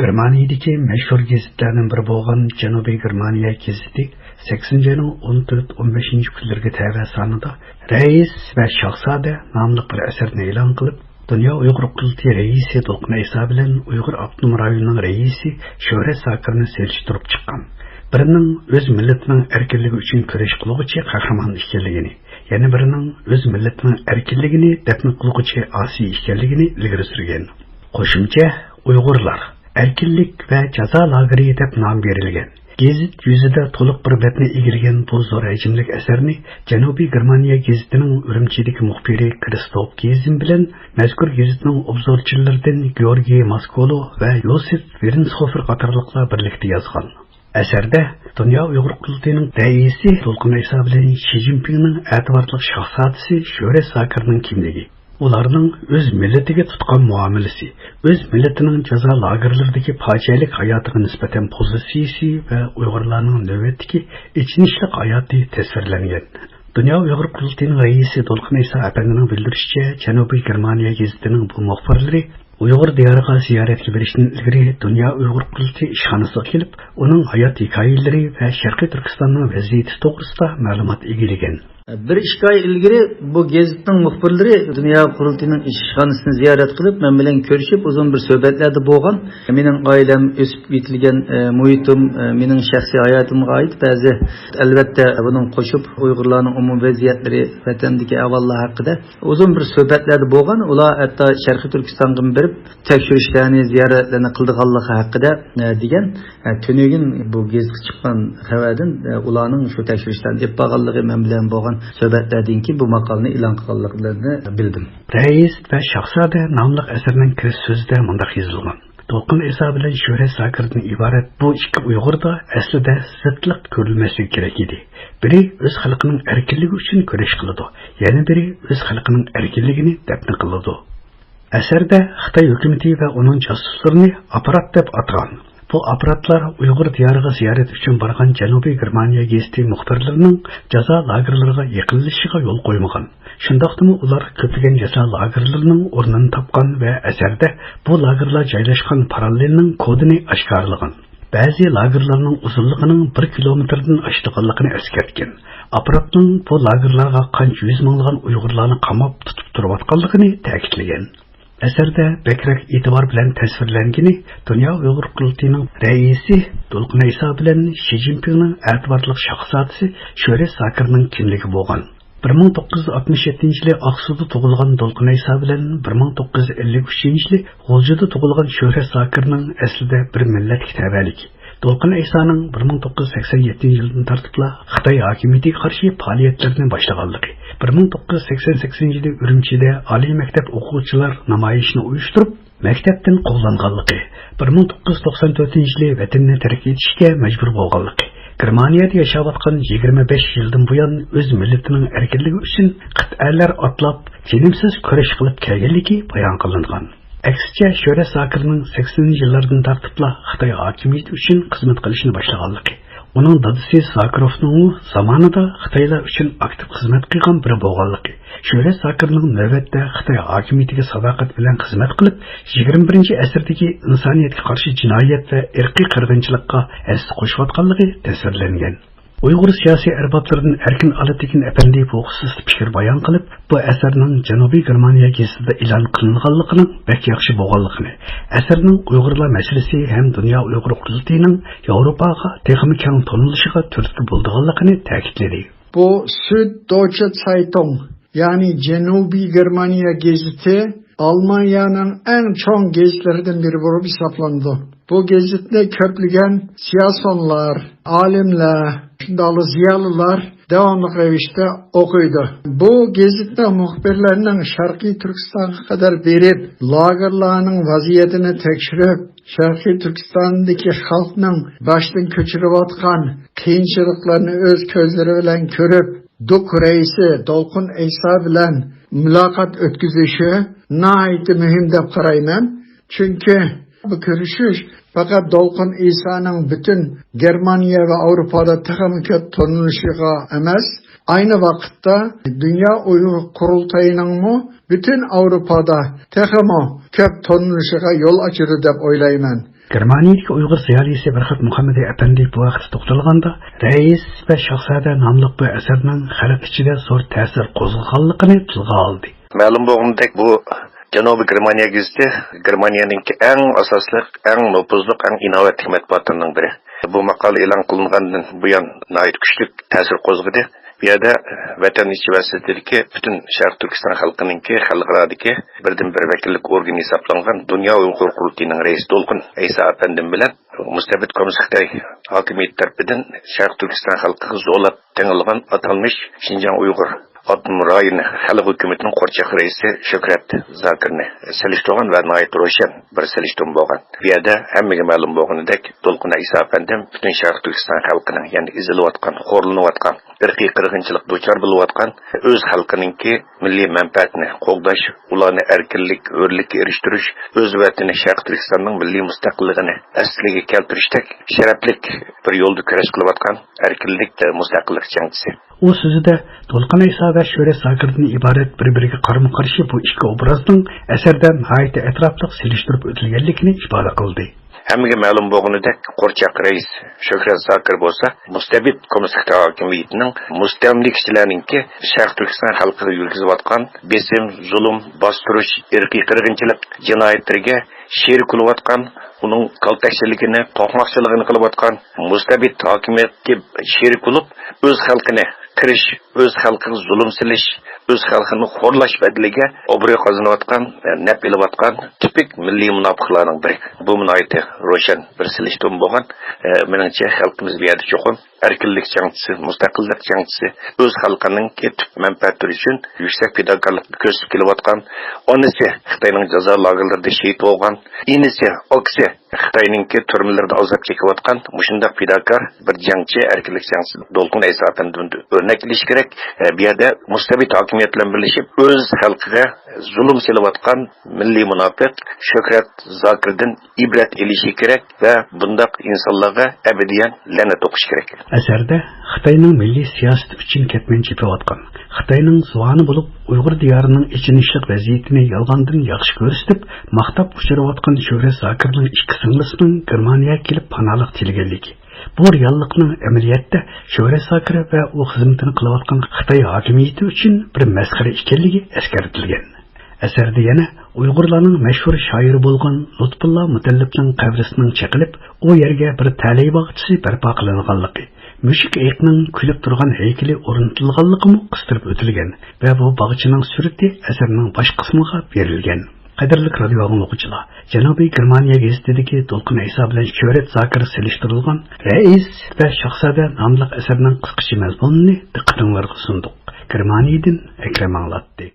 Germaniyadagi mashhur gazetlarning biri bo'lgan Janubiy Germaniya gazeti 8 yilning 14-15 kunlariga tava sonida Rais va Shahzoda nomli bir asarni e'lon qilib, Dunyo Uyg'ur qulti raisi To'lqin Iso bilan Uyg'ur avtonom rayonining raisi Sho'ra Sokirni selishtirib chiqqan. Birining o'z millatining erkinligi uchun kurash qiluvchi qahramon ekanligini, yana birining o'z millatining erkinligini dafn qiluvchi osiy ekanligini ilgari surgan. Qo'shimcha Uyg'urlar erkinlik va jazo lageri deb nom berilgan. Gazet yuzida to'liq bir betni egilgan bu zo'r hajmlik asarni Janubiy Germaniya gazetining Urumchidagi muxbiri Kristof Gezin bilan mazkur gazetning obzorchilaridan Georgiy Moskolo va Yosif Vernshofer qatorliqlar birlikda yozgan. Asarda Dunyo Uyg'ur qultining raisi To'lqin Iso bilan Shi Jinpingning e'tiborli shahzodasi Sho'ra Sokirning kimligi, ularning o'z millatiga tutgan muomalasi, o'z millatining jazo lagerlaridagi fojialik hayotiga nisbatan pozitsiyasi va Uyg'urlarning navbatdagi ichinishli hayoti tasvirlangan. Dunyo Uyg'ur qultining raisi To'lqin Iso apandining bildirishicha, Janubiy Germaniya gazetining bu muxbirlari Uyg'ur diyoriga ziyoratga borishdan ilgari Dunyo Uyg'ur qulti ishxonasiga kelib, uning hayot hikoyalari va Sharqiy Turkistonning vaziyati to'g'risida ma'lumot egillagan. Bir ikki oy ilgari bu gazetning muxbirlari Dunyo qurultiyining ishxonasini ziyorat qilib, men bilan ko'rishib, uzun bir suhbatlarda bo'lgan. Mening oilam o'sib yetilgan muhitim, mening shaxsiy hayotimga oid ba'zi albatta buning qo'shib Uyg'urlarning umumiy vaziyatlari, vatandagi ahvollar haqida uzun bir suhbatlarda bo'lgan. Ular hatto Sharqiy Turkistonga borib tekshirishlarni, ziyoratlarni qildiganligi haqida degan. Tunugin bu gazetga chiqqan xabardan ularning shu tekshirishlarni deb bo'lganligi men bilan bo'lgan suhbatlardan keyin bu maqolani e'lon qilganliklarini bildim. Rais va Shahzoda nomli asarning kirish so'zida mundaq yozilgan. To'lqin Iso bilan Sho'ra Sokirdan iborat bu ikki Uyg'urda aslida zidlik ko'rilmasligi kerak edi. Biri o'z xalqining erkinligi uchun kurash qiladi, yana biri o'z xalqining erkinligini dafn qiladi. Asarda Xitoy hukumati va uning josuslarini aparat deb atagan. Bu aparatlar Uyg'ur diyoriga ziyorat uchun borgan Janubiy Germaniya gazeti muxbirlarining jazo lagerlariga yaqinlashishiga yo'l qo'ymagan. Shundaqdimi ular ko'plagan jazo lagerlarining o'rnini topgan va asarda bu lagerlar joylashgan parallelning kodini oshkorlagan. Ba'zi lagerlarning uzunligining 1 kilometrdan oshganligini eskartgan. Aparatning bu lagerlarga qancha yuz minglagan Uyg'urlarni qamab tutib turayotganligini ta'kidlagan. Asarda bekrak e'tibor bilan tasvirlangani Dunyo Uyg'ur qultining raisi To'lqin Iso bilan Shi Jinpingning e'tiborli shahzodasi Sho'ra Sokirning kimligi bo'lgan. 1967 yili Aqsuda tug'ilgan To'lqin Iso bilan 1953 yili G'o'ljada tug'ilgan Sho'ra Sokirning aslida bir millatga tabalik. To'lqin Isoning 1987 yildan tartibla Xitoy hokimiyatiga qarshi faoliyatlarni boshlaganligi, 1988 yili Urumchida oliy maktab o'quvchilar namoyishini uyushtirib, maktabdan quvlanganligi, 1994 yili vatanni tark etishga majbur bo'lganligi, Germaniyada yashayotgan 25 yildan buyon o'z millatining erkinligi uchun qit'alar otlab, tinimsiz kurash qilib kelganligi bayon qilingan. Aksicha Sho'ra Sokirning 80 yillardan tartibla Xitoy hokimiyati uchun xizmat qilishni boshlaganligi, uning dadasi Sokirovning zamonida Xitoylar uchun aktiv xizmat qilgan biri bo'lganligi, Sho'ra Sokirning navbatda Xitoy hokimiyatiga sadoqat bilan xizmat qilib, 21-asrdagi insoniyatga qarshi jinoyat va irqiy qirg'inchilikqa hissa qo'shayotganligi tasvirlangan. Uyg'ur siyosiy arboblaridan Erkin Alitekin apandi bu xususda fikr bayon qilib, bu asarning Janubiy Germaniya gazetida e'lon qilinganligining bek yaxshi bo'lganligini, asarning Uyg'urlar masalasi ham Dunyo Uyg'ur qultining Yevropaga texnik keng tonilishiga turtki bo'lganligini ta'kidladi. Bu Süddeutsche Zeitung, ya'ni Janubiy Germaniya gazeti Almaniyaning eng chong gazetlaridan biri bo'lib hisoblanadi. Bu gazetda ko'plagan siyosatchilar, olimlar, shunday ziyolilar davomli ravishda o'qiydi. Bu gazetda muxbirlarning Sharqiy Turkistonga qadar berib, lagerlarning vaziyatini tekshirib, Sharqiy Turkistondagi xalqning boshdan kechirayotgan qiyinchiliklarni o'z ko'zlari bilan ko'rib, Duk raisi To'lqin Iso bilan muloqot o'tkazishi nihoyat muhim deb qarayman. Chunki bu ko'rishish faqat To'lqin Isoning butun Germaniya va Avropada texnik tonilishiga emas, ayni vaqtda Dunyo Uyg'ur qurultayining butun Avropada texmo ko'p tonilishiga yo'l ochadi deb o'ylayman. Germaniyadagi Uyg'ur ziyolisi Farhod Muhammad Efendi bu vaqtda to'xtalganda, Rais va Shahzoda nomli bu asarning xalq ichida zo'r ta'sir qo'zg'aganligini tilga oldi. Ma'lum bo'lgandek, bu Janubiy Germaniya gazeti Germaniyaning eng asosli, eng nufuzli, eng innovativ matbuotining biri. Bu maqola e'lon qilingandan buyon nihoyat kuchli ta'sir qo'zg'adi. Bu yerda vatan ichi va sirtdagi butun Sharq Turkiston xalqininki xalqarodagi birdan-bir vakillik organi hisoblangan Dunyo Uyg'ur qurultiyining raisi To'lqin Aysa afandim bilan mustabid kommunist Xitoy hokimiyati tomonidan Sharq Turkiston xalqiga zo'rlab tengilgan atalmish Xinjiang Uyg'ur Otun rayoni xalq hukumatining qo'rchoq raisi Shuhrat Zokirni selishtirgan va nihoyat ro'shan bir selishtirma bo'lgan. Bu yerda hammaga ma'lum bo'lganidek To'lqin Aysa afandim butun Sharq Turkiston xalqining, ya'ni izilayotgan, xo'rlanayotgan, irqiy qirg'inchilik duchor bo'layotgan o'z xalqininki milliy manfaatini qo'g'dash, ularni erkinlik, hurlikka erishtirish, o'z vatani Sharq Turkistonning milliy mustaqilligini asliga keltirishdek sharaflik bir yo'lda kurash qilayotgan erkinlik, mustaqillik jangchisi. U so'zida To'lqin Aysa va Shuhrat Zokirdan iborat bir-biriga qarama-qarshi bu ikki obrazning asarda nihoyat atrofli selishtirib o'tilganligini ifoda qildi. Hammaga ma'lum bo'lganidek, qo'rchoq rais Shuhrat Zokir bo'lsa, mustabid kommunist Xitoy hokimiyatining mustamlikchilarninki Sharq Turkiston xalqiga yurgizayotgan besim, zulm, bostirish, irqiy qirg'inchilik jinoyatlariga sherik bo'layotgan, uning kaltakchiligini, to'qmoqchiligini qilayotgan mustabid hokimiyatga sherik bo'lib, o'z xalqini kirish, o'z xalqiga zulm silish, o'z xalqini xo'rlash badaliga obro' qozonayotgan, naf ilayotgan tipik milliy munofiqlarning biri. Bu munoyati ro'shan bir silishtirma bo'lgan. Meningcha xalqimiz bu yerda cho'qim erkinlik jangchisi, mustaqillik jangchisi, o'z xalqining tub manfaatlari uchun yuksak fidokorlik ko'rsatib kelayotgan, onisi Xitoyning jazo lagerlarida shahid bo'lgan, inisi oksi Xitoyning turmalarida azob chekayotgan mushundaq fidokor bir jangchi, erkinlik jangchisi To'lqin Aysa afandidan o'rnak olish kerak. Bu yerda mustabid hokimiyat bilan birlashib o'z xalqiga zulm silayotgan milliy munofiq Shuhrat Zokirdan ibrat olishi kerak va bundaq insonlarga abadiyan la'nat o'qish kerak. Asarda Xitoyning milliy siyosati uchun ketmanchi bo'layotgan, Xitoyning zuani bo'lib Uyg'ur diyorining ichinishlik vaziyatini yolg'ondan yaxshi ko'rsatib, maqtab uchirayotgan Shuhrat Zokirning ikki singlisining Germaniyaga kelib panolik tilganligi. Bu reallikning amaliyotda Shuhrat Zokir va u xizmatini qilayotgan Xitoy hokimiyati uchun bir masxara ekanligi eskartilgan. Asarda yana Uyg'urlarning mashhur shoiri bo'lgan Lutfulla Mutallibning qabrisining chiqilib, u yerga bir talay bog'chisi barpo qilinganligi, mushuk ayiqning kulib turgan haykali o'rnatilganligi qistirib o'tilgan va bu bog'chining surati asarning bosh qismiga berilgan. Qadrli radio anglag'uvchilar, Janubiy Germaniya gazetidagi To'lqin Aysa bilan Shuhrat Zokir selishtirilgan Rais va Shahzoda nomli asarning qisqacha mazmunini diqqatingizga sundiq. Germaniyadan Akram anglatdi.